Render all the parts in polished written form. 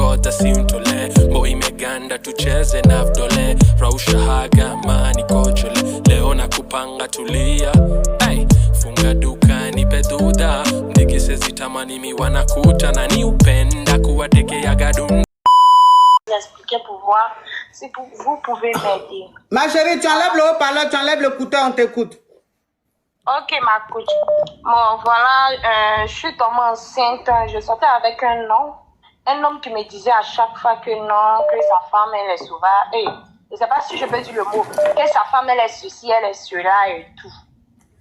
ngoja si untole boy imeganda tucheze na vidole rausha haga mani kojole leo nakupanga tulia hey, funga duka nipe duda ndigise zitamani mi wanakuta na ni upenda kuwatekea gadum. Expliquer pour voir si vous pouvez m'aider. Ma chérie, tu enlèves le haut-parleur, tu enlèves l'écouteur, on t'écoute. Ok, ma coach. Bon, voilà, je suis tombée enceinte. Je sortais avec un homme qui me disait à chaque fois que non, que sa femme, elle est sauvage. Et je ne sais pas si je peux dire le mot. Que sa femme, elle est ceci, elle est cela et tout.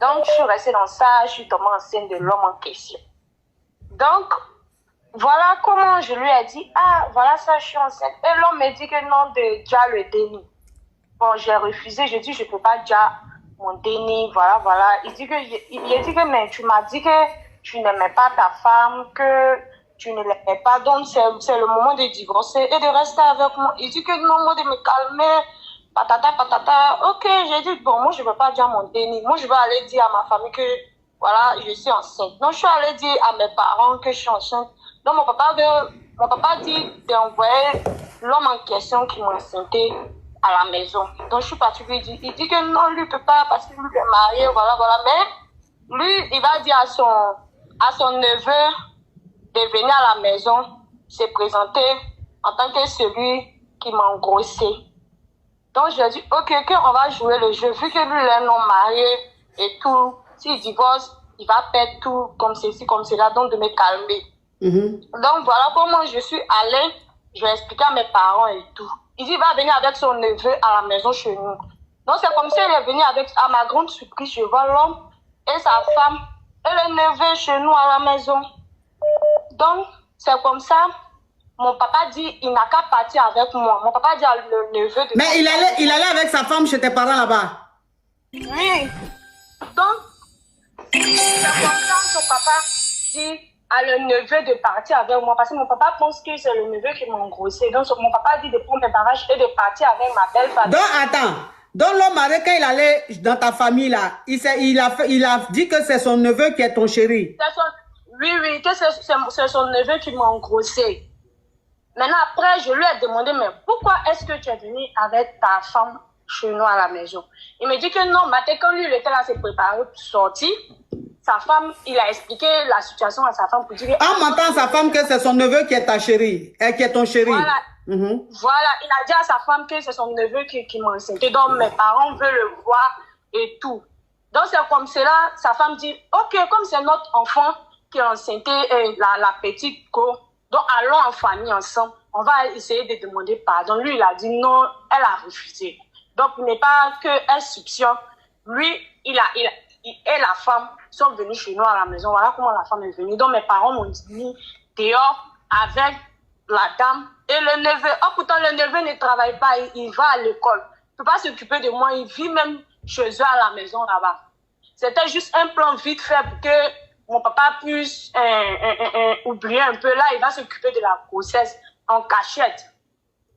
Donc, je suis restée dans ça. Je suis tombée enceinte de l'homme en question. Donc, voilà comment je lui ai dit, ah, voilà ça, je suis enceinte. Et l'homme me dit que non, de déjà le déni. Bon, j'ai refusé, je dis, je ne peux pas déjà mon déni, voilà. Il dit que, mais tu m'as dit que tu n'aimais pas ta femme, que tu ne l'aimais pas, donc c'est le moment de divorcer et de rester avec moi. Il dit que non, moi de me calmer, patata. Ok, j'ai dit, bon, moi je ne veux pas dire mon déni. Moi je vais aller dire à ma famille que, voilà, je suis enceinte. Donc je suis allée dire à mes parents que je suis enceinte. Donc mon papa dit d'envoyer l'homme en question qui m'a enceinté à la maison. Donc je suis partie lui dire, il dit que non, lui peut pas parce qu'il est marié, voilà. Mais lui, il va dire à son neveu de venir à la maison, se présenter en tant que celui qui m'a engrossé. Donc je lui ai dit, ok, on va jouer le jeu. Vu que lui, il est non marié et tout, s'il divorce, il va perdre tout comme ceci, comme cela, donc de me calmer. Donc voilà comment je suis allée, je vais expliquer à mes parents et tout. Il dit, il va venir avec son neveu à la maison chez nous. Donc c'est comme si il est venu avec, à ma grande surprise, je vois l'homme et sa femme et le neveu chez nous à la maison. Donc c'est comme ça, mon papa dit, il n'a qu'à partir avec moi. Mon papa dit à le neveu de... Mais il allait avec sa femme chez tes parents là-bas? Oui. Donc, c'est comme ça que son papa dit à le neveu de partir avec moi. Parce que mon papa pense que c'est le neveu qui m'a engrossé. Donc, mon papa dit de prendre mes bagages et de partir avec ma belle famille. Donc, attends. Donc, l'homme marié, quand il allait dans ta famille, là, il a dit que c'est son neveu qui est ton chéri. Oui, que c'est son neveu qui m'a engrossé. Maintenant, après, je lui ai demandé, mais pourquoi est-ce que tu es venu avec ta femme chez nous à la maison? Il me dit que non, matin, quand lui, il était là, s'est préparé pour sortir. Sa femme, il a expliqué la situation à sa femme pour dire... En mentant sa femme que c'est son neveu qui est ta chérie, qui est ton chéri. Voilà, voilà, il a dit à sa femme que c'est son neveu qui m'a enceinté. Donc, mes parents veulent le voir et tout. Donc, c'est comme cela, sa femme dit, ok, comme c'est notre enfant qui est enceinté, la petite go, donc allons en famille ensemble. On va essayer de demander pardon. Lui, il a dit non, elle a refusé. Donc, il n'est pas qu'un soupçon. Lui, il et la femme sont venus chez nous à la maison. Voilà comment la femme est venue. Donc, mes parents m'ont mis dehors avec la dame et le neveu. Oh, pourtant, le neveu ne travaille pas. Il va à l'école. Il ne peut pas s'occuper de moi. Il vit même chez eux à la maison là-bas. C'était juste un plan vite fait pour que mon papa puisse oublier un peu. Là, il va s'occuper de la grossesse en cachette.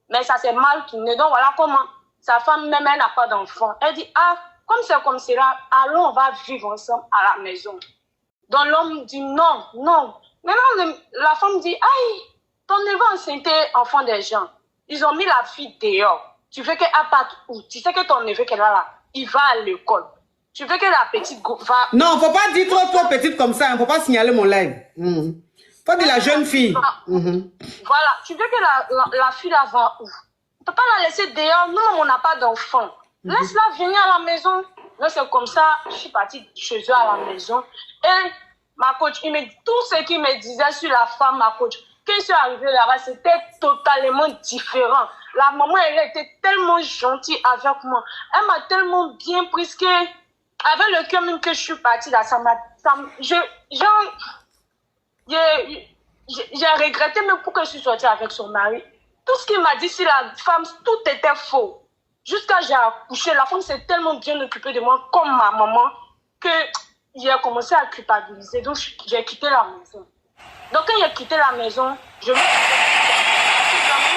Mais ça s'est mal tourné. Donc, voilà comment sa femme, même elle n'a pas d'enfant. Elle dit, ah, comme c'est comme cela, allons, on va vivre ensemble à la maison. Donc l'homme dit non. Maintenant, la femme dit, aïe, ton neveu enceinté enfant des gens. Ils ont mis la fille dehors. Tu veux qu'elle parte où? Tu sais que ton neveu qu'elle a là, il va à l'école. Tu veux que la petite va... Non, faut pas dire trop petite comme ça. Faut pas signaler mon live. Faut dire la jeune fille. Voilà. Tu veux que la fille là va où? On peut pas la laisser dehors. Nous, on n'a pas d'enfant. Laisse-la venir à la maison. Donc, c'est comme ça, je suis partie chez eux à la maison. Et ma coach, tout ce qu'il me disait sur la femme, ma coach, quand je suis arrivée là-bas, c'était totalement différent. La maman, elle était tellement gentille avec moi. Elle m'a tellement bien prise que, avec le cœur même que je suis partie là, j'ai regretté même pourquoi je suis sortie avec son mari. Tout ce qu'il m'a dit sur la femme, tout était faux. Jusqu'à j'ai accouché, la femme s'est tellement bien occupée de moi comme ma maman que j'ai commencé à culpabiliser. Donc j'ai quitté la maison. Donc quand j'ai quitté la maison, je me suis dit,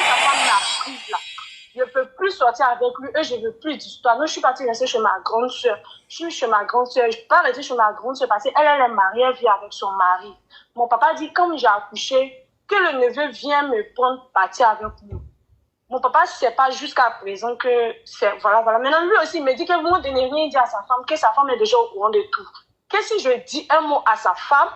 sa femme m'a prise là. Je ne peux plus sortir avec lui et je ne veux plus d'histoire. Donc je suis partie rester chez ma grande soeur. Je suis chez ma grande soeur. Je ne peux pas rester chez ma grande soeur parce qu'elle est mariée, elle vit avec son mari. Mon papa dit, comme j'ai accouché, que le neveu vient me prendre partie avec nous. Mon papa ne sait pas jusqu'à présent que c'est... Voilà. Maintenant, lui aussi, il me dit que vous ne rien dit à sa femme, que sa femme est déjà au courant de tout. Que si je dis un mot à sa femme,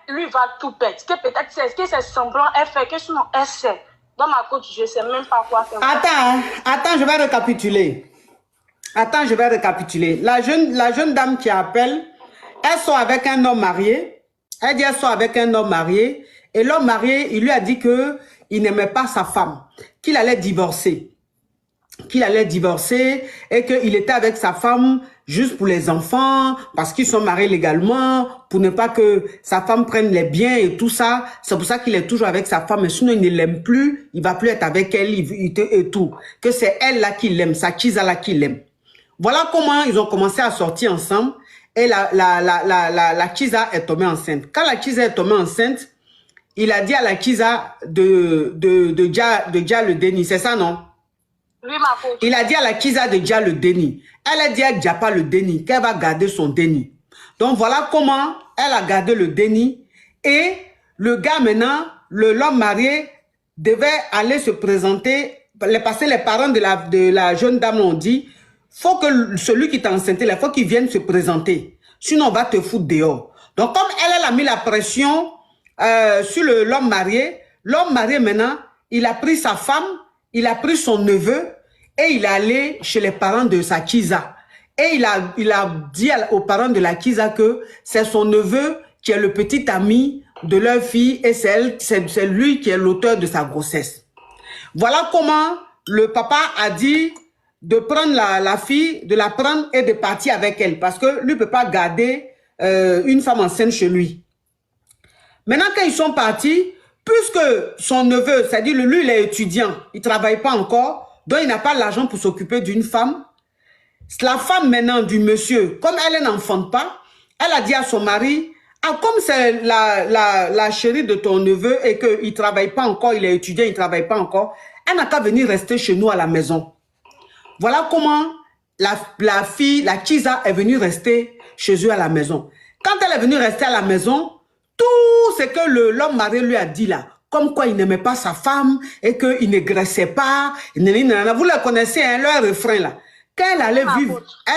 lui va tout perdre. Que peut-être que c'est semblant, elle fait, que sinon elle sait. Dans ma coach, je ne sais même pas quoi faire. Attends, je vais récapituler. La jeune dame qui appelle, elle sort avec un homme marié. Elle dit qu'elle sort avec un homme marié. Et l'homme marié, il lui a dit qu'il n'aimait pas sa femme, qu'il allait divorcer. Et qu'il était avec sa femme juste pour les enfants, parce qu'ils sont mariés légalement, pour ne pas que sa femme prenne les biens et tout ça. C'est pour ça qu'il est toujours avec sa femme, mais sinon il ne l'aime plus, il va plus être avec elle et tout. Que c'est elle là qui l'aime, sa Kiza là qui l'aime. Voilà comment ils ont commencé à sortir ensemble et la Kiza est tombée enceinte. Quand la Kiza est tombée enceinte, il a dit à la Kiza de Dja le déni, c'est ça non? Oui, ma coach. Il a dit à la Kiza de Dja le déni. Elle a dit à Dja pas le déni, qu'elle va garder son déni. Donc voilà comment elle a gardé le déni. Et le gars maintenant, l'homme marié, devait aller se présenter, parce que les parents de la jeune dame l'ont dit, faut que celui qui t'a enceinte, il faut qu'il vienne se présenter. Sinon, on va te foutre dehors. Donc comme elle a mis la pression sur l'homme marié maintenant, il a pris sa femme, il a pris son neveu et il est allé chez les parents de sa Kiza. Et il a dit aux parents de la Kiza que c'est son neveu qui est le petit ami de leur fille et c'est lui qui est l'auteur de sa grossesse. Voilà comment le papa a dit de prendre la fille, de la prendre et de partir avec elle. Parce que lui ne peut pas garder une femme enceinte chez lui. Maintenant, quand ils sont partis, puisque son neveu, c'est-à-dire lui, il est étudiant, il ne travaille pas encore, donc il n'a pas l'argent pour s'occuper d'une femme. La femme maintenant du monsieur, comme elle n'enfante pas, elle a dit à son mari, ah, comme c'est la chérie de ton neveu et qu'il ne travaille pas encore, il est étudiant, il ne travaille pas encore, elle n'a qu'à venir rester chez nous à la maison. Voilà comment la fille, la Kiza, est venue rester chez eux à la maison. Quand elle est venue rester à la maison, tout ce que l'homme marié lui a dit là, comme quoi il n'aimait pas sa femme et qu'il ne graissait pas, vous le connaissez, hein, leur refrain là. Quand elle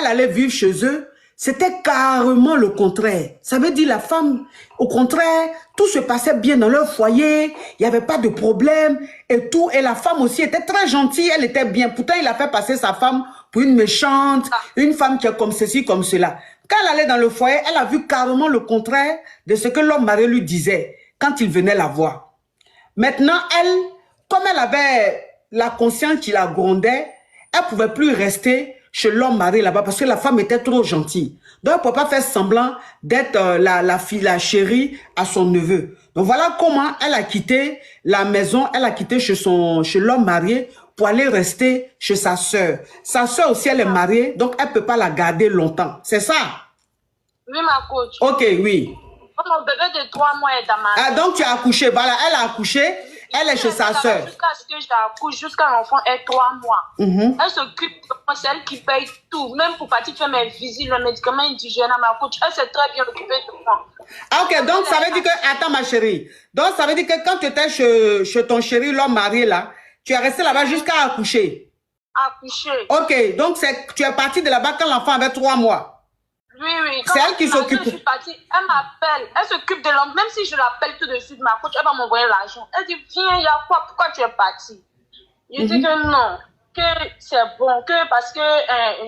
allait vivre chez eux, c'était carrément le contraire. Ça veut dire la femme, au contraire, tout se passait bien dans leur foyer, il n'y avait pas de problème et tout. Et la femme aussi était très gentille, elle était bien. Pourtant, il a fait passer sa femme pour une méchante, une femme qui est comme ceci, comme cela. Quand elle allait dans le foyer, elle a vu carrément le contraire de ce que l'homme marié lui disait quand il venait la voir. Maintenant, elle, comme elle avait la conscience qui la grondait, elle ne pouvait plus rester chez l'homme marié là-bas parce que la femme était trop gentille. Donc, elle ne pouvait pas faire semblant d'être la chérie à son neveu. Donc, voilà comment elle a quitté la maison, elle a quitté chez l'homme marié pour aller rester chez sa sœur. Sa sœur aussi, elle est mariée, donc elle ne peut pas la garder longtemps. C'est ça? Oui, ma coach. Ok, oui. Mon bébé de 3 mois est dans ma... Ah, donc tu as accouché. Voilà, elle a accouché. Elle est chez sa sœur. Jusqu'à ce que j'accouche, jusqu'à l'enfant ait 3 mois. Elle s'occupe, c'est elle qui paye tout. Même pour partir faire mes visites, le médicament indigène à ma coach, elle s'est très bien occupée de moi. Ah, ok, donc ça veut dire que... Attends, ma chérie. Donc ça veut dire que quand tu étais chez ton chéri, l'homme marié là, tu es resté là-bas jusqu'à accoucher. Accoucher. Ok, donc tu es parti de là-bas quand l'enfant avait 3 mois. Oui. C'est elle qui s'occupe. Je suis partie, elle m'appelle, elle s'occupe de l'homme. Même si je l'appelle tout de suite, ma coach, elle va m'envoyer l'argent. Elle dit, viens, il y a quoi? Pourquoi tu es partie? Je dis que non, que c'est bon, que parce que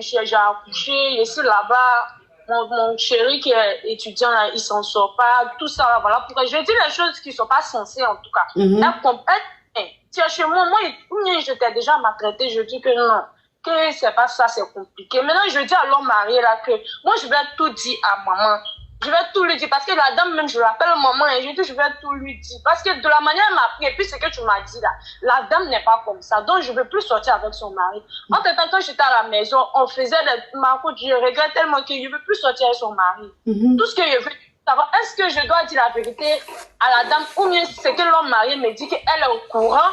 j'ai accouché, je suis là-bas, mon chéri qui est étudiant, là, il s'en sort pas, tout ça, là, voilà. Pourquoi je dis les choses qui ne sont pas censées, en tout cas. Elle comprend, tu es chez moi, je t'ai déjà maltraité, je dis que non. Que c'est pas ça, c'est compliqué. Maintenant, je dis à l'homme marié là que moi, je vais tout dire à maman. Je vais tout lui dire parce que la dame, même, je l'appelle maman et je dis, je vais tout lui dire. Parce que de la manière elle m'a pris, et puis ce que tu m'as dit là, la dame n'est pas comme ça. Donc, je ne veux plus sortir avec son mari. En tout temps, quand j'étais à la maison, on faisait des marques, je regrette tellement que je ne veux plus sortir avec son mari. Tout ce que je veux savoir, est-ce que je dois dire la vérité à la dame ou bien c'est que l'homme marié me dit qu'elle est au courant?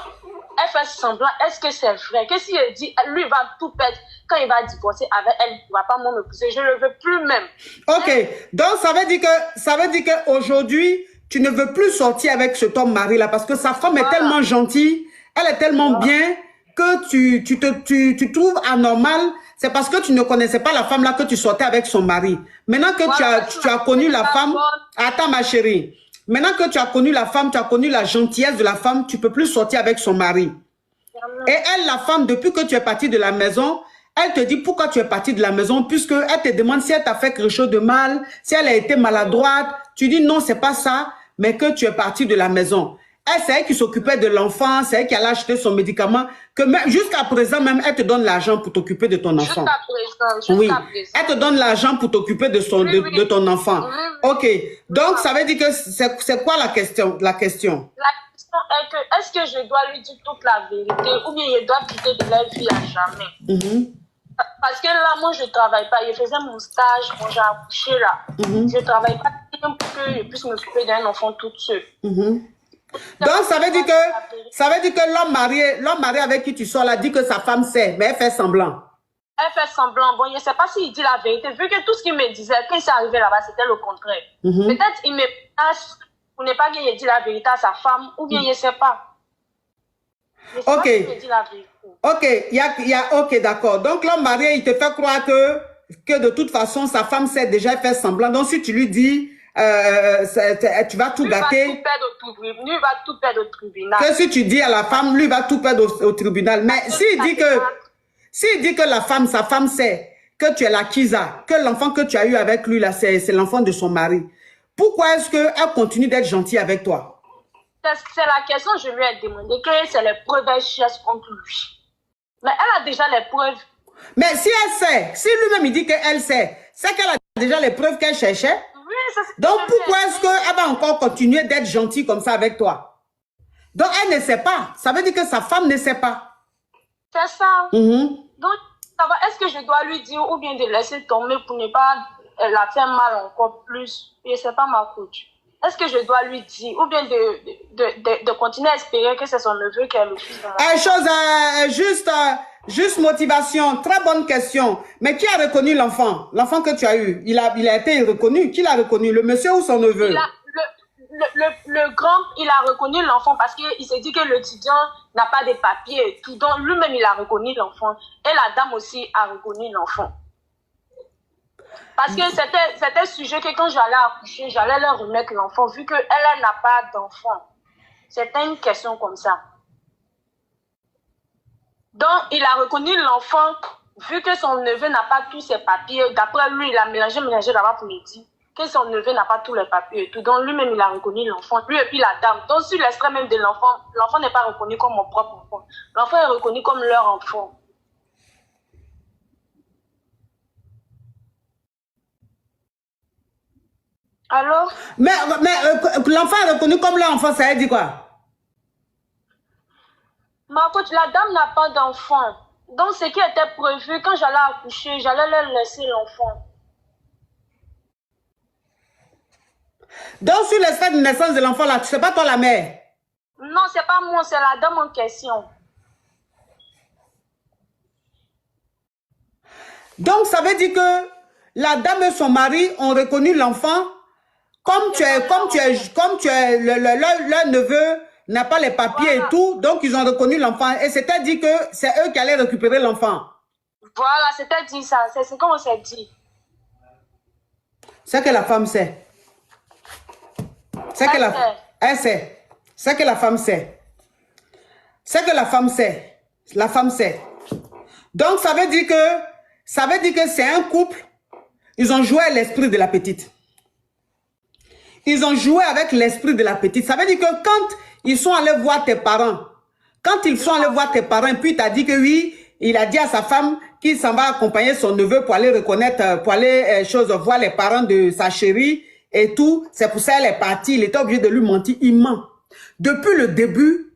Elle fait semblant, est-ce que c'est vrai? Que si elle dit, lui va tout perdre quand il va divorcer avec elle, il ne va pas m'épouser, je ne le veux plus même. Ok, donc ça veut dire qu'aujourd'hui, tu ne veux plus sortir avec cet homme mari-là parce que sa femme est tellement gentille, elle est tellement bien que tu trouves anormal. C'est parce que tu ne connaissais pas la femme là que tu sortais avec son mari. Maintenant que tu as connu la femme, attends ma chérie, maintenant que tu as connu la femme, tu as connu la gentillesse de la femme, tu peux plus sortir avec son mari. Et elle, la femme, depuis que tu es partie de la maison, elle te dit pourquoi tu es partie de la maison, puisque elle te demande si elle t'a fait quelque chose de mal, si elle a été maladroite. Tu dis non, c'est pas ça, mais que tu es partie de la maison. Elle, c'est elle qui s'occupait de l'enfant, c'est elle qui allait acheter son médicament, que jusqu'à présent même, elle te donne l'argent pour t'occuper de ton enfant. Oui, elle te donne l'argent pour t'occuper de ton enfant. Ok, donc ça veut dire que c'est quoi la question? La question est que est-ce que je dois lui dire toute la vérité ou bien je dois quitter de leur vie à jamais? Parce que là, moi, je ne travaille pas. Je faisais mon stage quand j'ai accouché là. Je ne travaille pas pour que je puisse m'occuper d'un enfant toute seule. Donc, ça veut dire que l'homme marié avec qui tu sors là dit que sa femme sait, mais elle fait semblant. Elle fait semblant. Bon, je ne sais pas s'il dit la vérité. Vu que tout ce qu'il me disait, quand il s'est arrivé là-bas, c'était le contraire. Peut-être il me passe pour ne pas qu'il dit la vérité à sa femme, ou bien je ne sais pas. Je sais pas s'il me dit la vérité. Ok, d'accord. Donc, l'homme marié, il te fait croire que de toute façon, sa femme sait déjà faire semblant. Donc, si tu lui dis, tu vas tout gâter. Lui va tout perdre au tribunal. Que si tu dis à la femme, lui va tout perdre au tribunal. Mais s'il dit que sa femme sait que tu es la Kiza, que l'enfant que tu as eu avec lui, là, c'est l'enfant de son mari, pourquoi est-ce qu'elle continue d'être gentille avec toi? C'est la question que je lui ai demandé. Que c'est les preuves qu'elle cherche contre lui. Mais elle a déjà les preuves. Mais si elle sait, si lui-même il dit qu'elle sait, c'est qu'elle a déjà les preuves qu'elle cherchait. Oui, c'est ça. Donc pourquoi est-ce qu'elle va encore continuer d'être gentille comme ça avec toi? Donc elle ne sait pas. Ça veut dire que sa femme ne sait pas. C'est ça. Donc, est-ce que je dois lui dire ou bien de laisser tomber pour ne pas la faire mal encore plus? Je ne sais pas, ma coach. Est-ce que je dois lui dire ou bien de continuer à espérer que c'est son neveu qui est le fils de mon juste motivation. Très bonne question. Mais qui a reconnu l'enfant? L'enfant que tu as eu, il a été reconnu. Qui l'a reconnu? Le monsieur ou son neveu? Le grand, il a reconnu l'enfant parce qu'il s'est dit que l'étudiant n'a pas de papiers et tout. Donc lui-même, il a reconnu l'enfant. Et la dame aussi a reconnu l'enfant. Parce que c'était sujet que quand j'allais accoucher, j'allais leur remettre l'enfant vu qu'elle n'a pas d'enfant. C'était une question comme ça. Donc, il a reconnu l'enfant vu que son neveu n'a pas tous ses papiers. D'après lui, il a mélangé là-bas pour me dire que son neveu n'a pas tous les papiers et tout. Donc, lui-même, il a reconnu l'enfant. Lui et puis la dame. Donc, sur l'extrait même de l'enfant, l'enfant n'est pas reconnu comme mon propre enfant. L'enfant est reconnu comme leur enfant. Alors? Mais l'enfant est reconnu comme leur enfant, ça veut dire quoi? Ma coach, la dame n'a pas d'enfant. Donc, ce qui était prévu, quand j'allais accoucher, j'allais leur laisser l'enfant. Donc, sur l'extrait de naissance de l'enfant, là, c'est pas toi la mère? Non, c'est pas moi, c'est la dame en question. Donc, ça veut dire que la dame et son mari ont reconnu l'enfant comme leur neveu n'a pas les papiers et tout, donc ils ont reconnu l'enfant. Et c'était dit que c'est eux qui allaient récupérer l'enfant. Voilà, c'était dit ça. C'est ce qu'on s'est dit. C'est que la femme sait. C'est que elle sait. C'est que la femme sait. C'est que la femme sait. La femme sait. Donc ça veut dire que c'est un couple. Ils ont joué à l'esprit de la petite. Ils ont joué avec l'esprit de la petite. Ça veut dire que quand ils sont allés voir tes parents, puis il t'a dit que oui, il a dit à sa femme qu'il s'en va accompagner son neveu pour aller reconnaître, voir les parents de sa chérie et tout. C'est pour ça qu'elle est partie. Il était obligé de lui mentir. Il ment. Depuis le début,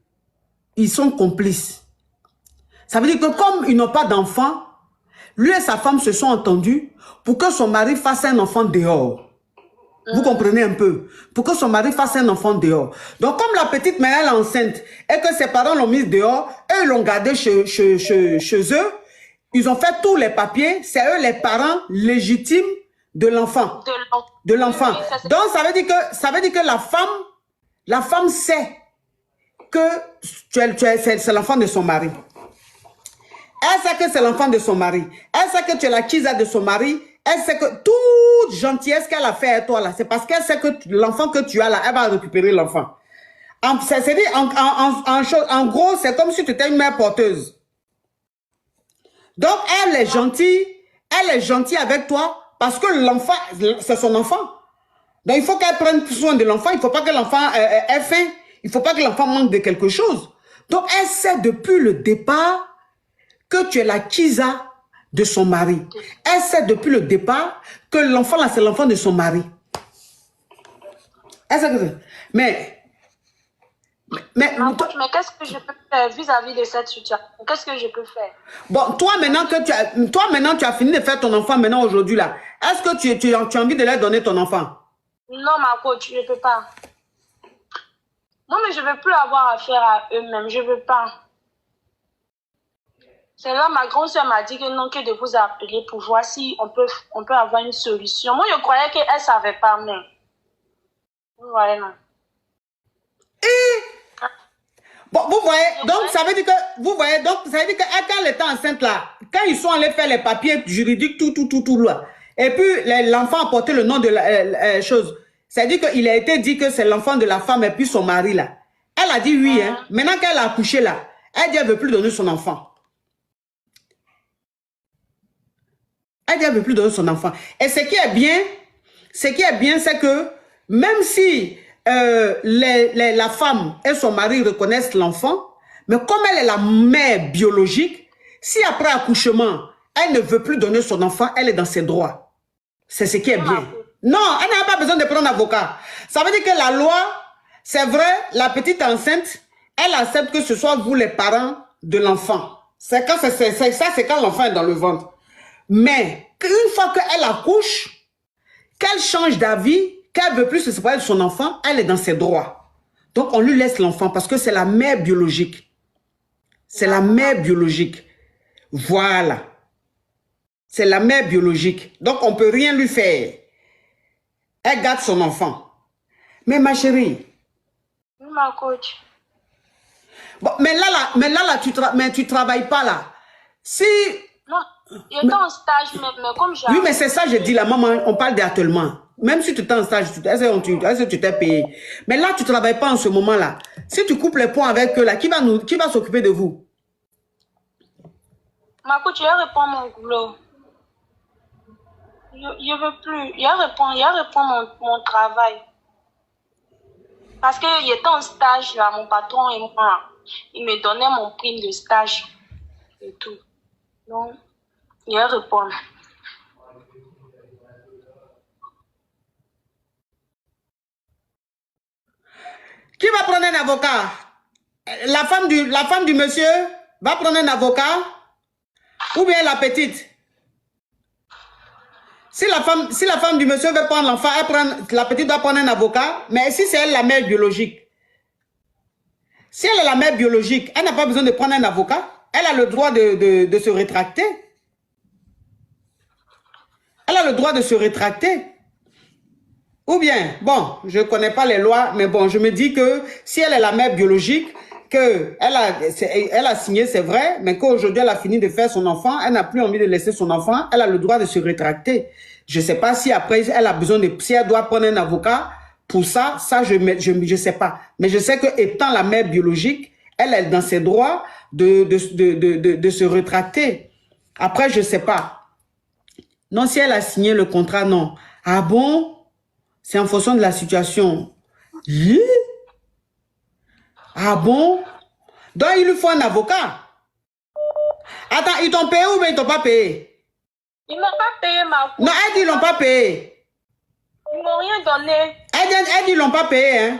ils sont complices. Ça veut dire que comme ils n'ont pas d'enfant, lui et sa femme se sont entendus pour que son mari fasse un enfant dehors. Vous comprenez un peu? Pour que son mari fasse un enfant dehors. Donc, comme la petite mère est enceinte et que ses parents l'ont mise dehors, eux l'ont gardée chez eux, ils ont fait tous les papiers. C'est eux les parents légitimes de l'enfant. De l'enfant. Oui, oui, donc, ça veut dire que la femme sait que c'est l'enfant de son mari. Elle sait que c'est l'enfant de son mari. Elle sait que tu es la kisa de son mari. Elle sait que toute gentillesse qu'elle a fait à toi, là, c'est parce qu'elle sait que l'enfant que tu as là, elle va récupérer l'enfant. En gros, c'est comme si tu étais une mère porteuse. Donc, elle est gentille avec toi parce que l'enfant, c'est son enfant. Donc, il faut qu'elle prenne soin de l'enfant. Il ne faut pas que l'enfant ait faim. Il ne faut pas que l'enfant manque de quelque chose. Donc, elle sait depuis le départ que tu es la kisa de son mari. Elle sait depuis le départ que l'enfant là, c'est l'enfant de son mari. Elle sait que mais qu'est-ce que je peux faire vis-à-vis de cette situation? Qu'est-ce que je peux faire? Bon, toi maintenant tu as fini de faire ton enfant maintenant aujourd'hui là. Est-ce que tu as envie de leur donner ton enfant? Non, ma coach, je ne peux pas. Non, mais je ne veux plus avoir affaire à eux-mêmes. Je ne veux pas. C'est là, ma grande soeur m'a dit que non, que de vous appeler pour voir si on peut avoir une solution. Moi, je croyais qu'elle ne savait pas, mais... Vous voyez, non. Bon, vous voyez, donc ça veut dire que quand elle était enceinte là, quand ils sont allés faire les papiers juridiques, tout là, et puis l'enfant a porté le nom de la chose, ça veut dire qu'il a été dit que c'est l'enfant de la femme et puis son mari là. Elle a dit oui, hein. Maintenant qu'elle a accouché là, elle dit elle ne veut plus donner son enfant. Elle dit elle ne veut plus donner son enfant. Et ce qui est bien, c'est que même si la femme et son mari reconnaissent l'enfant, mais comme elle est la mère biologique, si après accouchement, elle ne veut plus donner son enfant, elle est dans ses droits. C'est ce qui est bien. Non, elle n'a pas besoin de prendre un avocat. Ça veut dire que la loi, c'est vrai, la petite enceinte, elle accepte que ce soit vous les parents de l'enfant. C'est quand l'enfant est dans le ventre. Mais une fois qu'elle accouche, qu'elle change d'avis, qu'elle ne veut plus se séparer de son enfant, elle est dans ses droits. Donc, on lui laisse l'enfant parce que c'est la mère biologique. C'est la mère biologique. Voilà. C'est la mère biologique. Donc, on ne peut rien lui faire. Elle garde son enfant. Mais ma chérie. Oui, ma coach. Bon, mais là, tu travailles pas là. Si... Non, j'étais en stage, mais comme j'ai... Oui, mais c'est ça, je dis là, maman, on parle d'harcèlement. Même si tu es en stage, est-ce que tu t'es payé? Mais là, tu ne travailles pas en ce moment-là. Si tu coupes les points avec eux, là, qui va s'occuper de vous? Ma coach, il répond mon boulot. Je ne veux plus. Il répond mon travail. Parce qu'il était en stage, là, mon patron et moi, il me donnait mon prime de stage et tout. Donc, il répond. Qui va prendre un avocat? La femme du monsieur va prendre un avocat? Ou bien la petite? Si la femme du monsieur veut prendre l'enfant, la petite doit prendre un avocat. Mais si c'est elle la mère biologique, si elle est la mère biologique, elle n'a pas besoin de prendre un avocat. Elle a le droit de se rétracter. Elle a le droit de se rétracter. Ou bien, bon, je ne connais pas les lois, mais bon, je me dis que si elle est la mère biologique, qu'elle a signé, c'est vrai, mais qu'aujourd'hui, elle a fini de faire son enfant, elle n'a plus envie de laisser son enfant, elle a le droit de se rétracter. Je ne sais pas si après, elle a besoin de... Si elle doit prendre un avocat pour ça, je ne sais pas. Mais je sais que étant la mère biologique, elle est dans ses droits de se rétracter. Après, je ne sais pas. Non, si elle a signé le contrat, non. Ah bon? C'est en fonction de la situation. Ah bon? Donc, il lui faut un avocat. Attends, ils t'ont payé ou bien ils t'ont pas payé? Ils ne m'ont pas payé, ma coach. Non, elle dit ils l'ont pas payé. Ils ne m'ont rien donné. Elle dit ils l'ont pas payé, hein?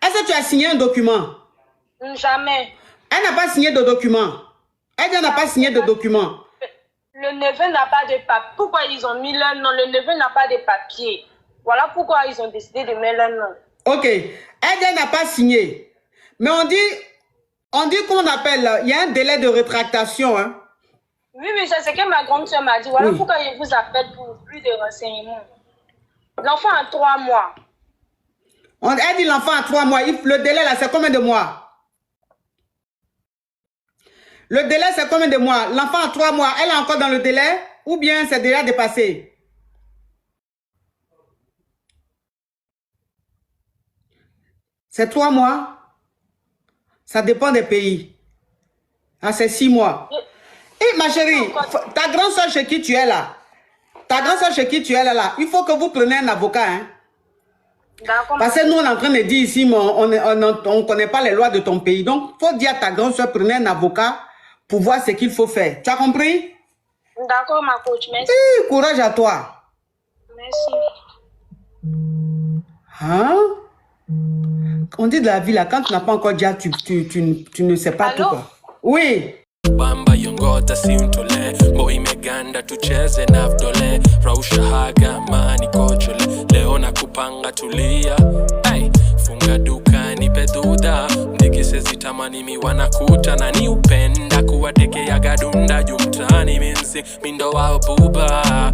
Est-ce que tu as signé un document? Jamais. Elle n'a pas signé de document. Elle dit elle n'a pas signé de document. Le neveu n'a pas de papier. Pourquoi ils ont mis leur nom? Le neveu n'a pas de papier. Voilà pourquoi ils ont décidé de mettre leur nom. Ok. Elle n'a pas signé. Mais on dit qu'on appelle, il y a un délai de rétractation. Hein? Oui, oui, c'est ce que ma grande soeur m'a dit. Voilà Oui. pourquoi je vous appelle pour plus de renseignements. L'enfant a 3 mois. Elle dit l'enfant a 3 mois. Le délai là, c'est combien de mois? Le délai, c'est combien de mois? L'enfant a 3 mois. Elle est encore dans le délai ou bien c'est déjà dépassé? C'est 3 mois. Ça dépend des pays. Ah, c'est 6 mois. Et ma chérie, ta grande soeur chez qui tu es là, il faut que vous preniez un avocat. Hein? D'accord. Parce que nous, on est en train de dire ici, mais on ne connaît pas les lois de ton pays. Donc, il faut dire à ta grande soeur, prenez un avocat pour voir ce qu'il faut faire. Tu as compris? D'accord, ma coach, merci. Courage à toi. Merci. Hein? On dit de la vie, là, quand tu n'as pas encore dit, tu ne sais pas. Allô? Tout. Quoi. Oui. Bamba yongota siuntole boy meganda tucheze na vdole rausha haga mani kochole leo na kupanga tulia hey, funga duka nipe duda ndikise zitamani miwanakuta na ni upenda kuwatekea gadunda jumtani minsi mindo wa buba